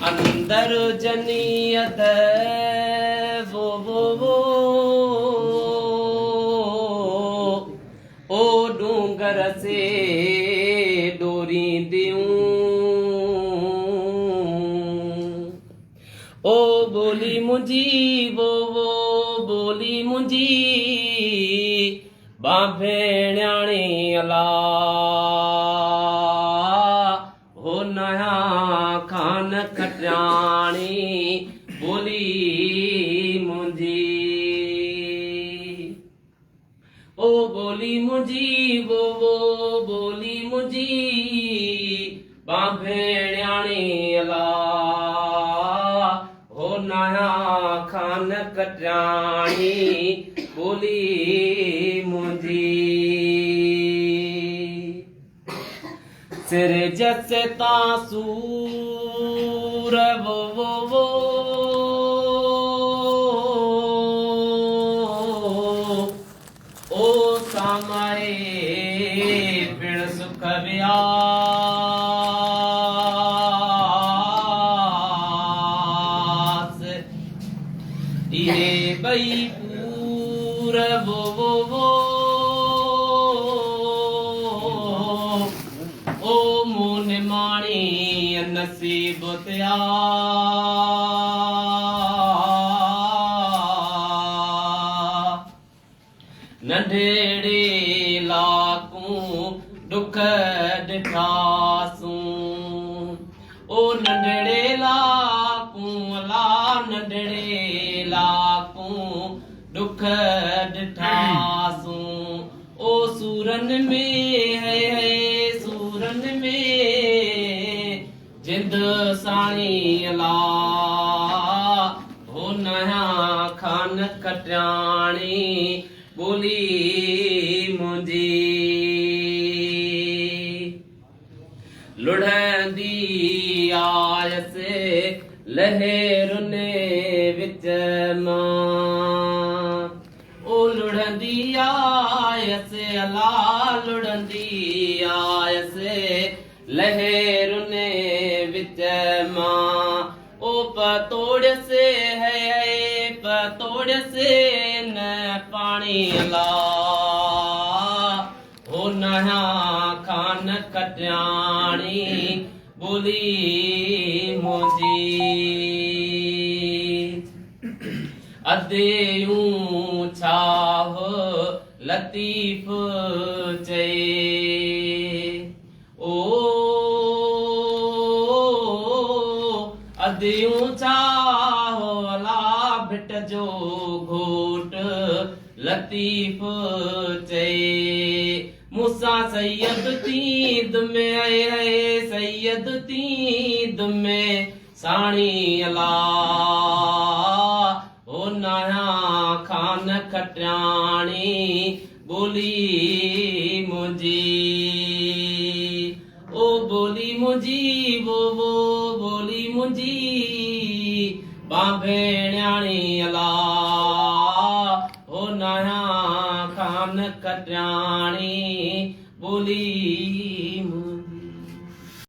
अंदर जनियत वो ओ डूंगर से डोरी दियूं ओ बोली मुझी वो बोली मुझी बाभेण्याणी अला हो नया खान खटाणी बोली मुझी ओ बोली मुझी वो बोली मुझी बाभेण्याणी अला हो नया खान खटाणी बोली मुझी सिर जैसे तासूर वो ओ सामाए पिण सुख व्यास ये बई पूर वो ओ मुन माणी नसीब त्या नंढेड़े लाकूं दुख ॾिठासूं ओ नंढेड़े लाकूं ला नंढेड़े लाकूं दुख ॾिठासूं ओ सूरन में है सूरन में जिंद साणी अला हो नया खान खटाणी बोली मुझी लुढ़ंदी आयस लहरुने विच मां ओ लुढ़ंदी आयस अला लुढ़ंदी आयस लहरुने विच मां ओ पतोड़ से है पतोड़ से न पानी अला हो नया खान खटाणी बोली मुझी अदेयूं छाव लतीफ चए ओ अदेयूं छाव ला भिट जो घोट लतीफ चए मूसा सैयद तीद में आए सैयद तीद में साणी अला ओ नया खान खटाणी बोली मुझी ओ बोली मुझी वो बोली मुझी बाभेण्याणी अला हो नया खान खटाणी बोली